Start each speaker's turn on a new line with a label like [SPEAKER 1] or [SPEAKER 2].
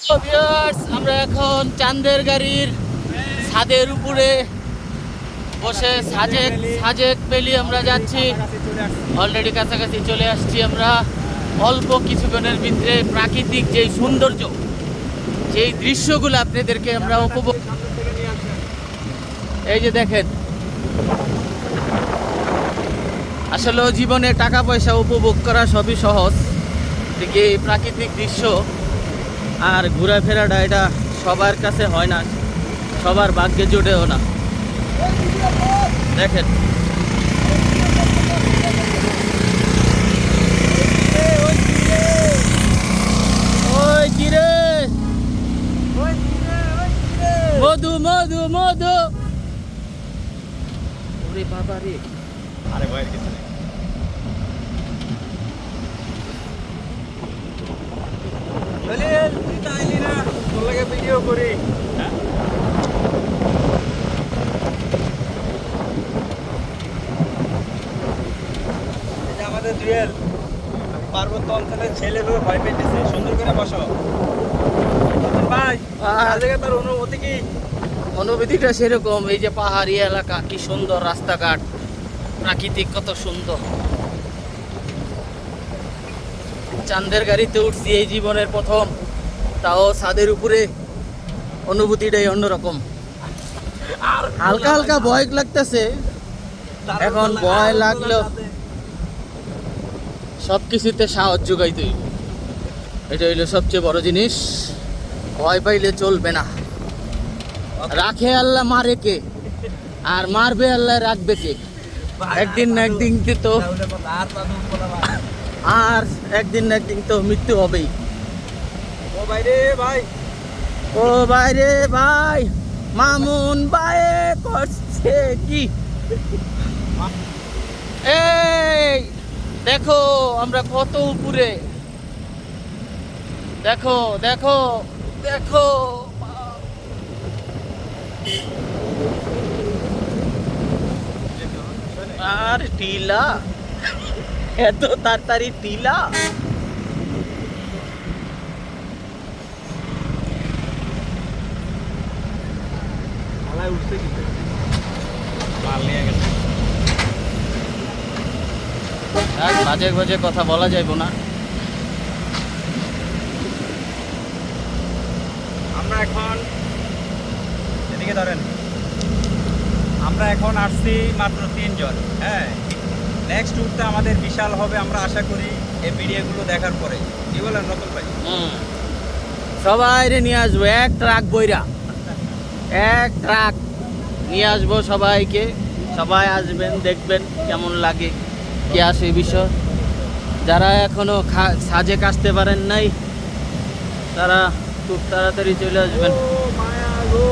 [SPEAKER 1] তো ভিউয়ার্স, আমরা এখন চাঁদের গাড়ির ছাদের উপরে বসে সাজেক সাজেক পেলি আমরা যাচ্ছি। অলরেডি কাছাকাছি চলে আসছি আমরা। অল্প কিছুক্ষণের ভিতরে প্রাকৃতিক যেই সৌন্দর্য, যেই দৃশ্যগুলো আপনাদেরকে আমরা উপভোগ, এই যে দেখেন, আসলে জীবনে টাকা পয়সা উপভোগ করা সবই সহজ, ঠিক এই প্রাকৃতিক দৃশ্য আর ঘোরাফেরাটা এটা সবার কাছে হয় না, সবার ভাগ্যে জোটেও না। দেখেন ওই কিরে, মধু মধু মধু, ওরে বাবা রে।
[SPEAKER 2] আরে ভয়ের কিছু নেই। তুই তো আইলি না, তোর লাগে ভিডিও করি। হ্যাঁ, এটা আমাদের জুয়েল পার্বত্য অঞ্চলের ছেলেগুলো ভয় পেতেছে। সুন্দর করে বসো ভাই। জায়গা তার অনুমতি কি?
[SPEAKER 1] অনুভূতিটা সেরকম, এই যে পাহাড়ি এলাকা, কি সুন্দর রাস্তাঘাট, প্রাকৃতিক কত সুন্দর। চাঁদের গাড়িতে উঠছি এই জীবনের প্রথম, তাও ছাদের উপরে, অনুভূতিটাই অন্যরকম। হালকা হালকা ভয় লাগতেছে, এখন ভয় লাগলেও সব কিছুতে সাহস যোগাইতে হইব। এটা হইলো সবচেয়ে বড় জিনিস। ভয় পাইলে চলবে না। রাখে আল্লাহ, মারে কে? আর মারবে আল্লাহ, রাখবে কে? একদিন না একদিন তো, আর একদিন না একদিন তো মৃত্যু হবেই।
[SPEAKER 2] ও ভাই রে ভাই,
[SPEAKER 1] ও ভাই রে ভাই, মামুন ভাই করছে কি? এই দেখো আমরা কত উপরে, দেখো দেখো দেখো, আর টিলা, এত তাড়াতাড়ি টিলা।
[SPEAKER 2] মালায় উঠছে কিন্তু মাল নিয়ে গেছে।
[SPEAKER 1] আর বাজে বাজে কথা বলা যাইব না।
[SPEAKER 2] আমরা এখন এদিকে ধরেন, আমরা এখন আসছি মাত্র 3 জন। হ্যাঁ, নেক্সট ট্যুরটা আমাদের বিশাল হবে, আমরা আশা করি এই ভিডিওগুলো দেখার পরে। কি বলেন নতুন ভাই?
[SPEAKER 1] সবাই নিয়ে আসবো এক ট্রাক বইরা, এক ট্রাক নিয়ে আসবো সবাইকে। সবাই আসবেন, দেখবেন কেমন লাগে, কি আসে বিষয়। যারা এখনো সাজেক আসতে পারেন নাই, তারা খুব তাড়াতাড়ি চলে আসবেন।
[SPEAKER 2] ও মায়া গো।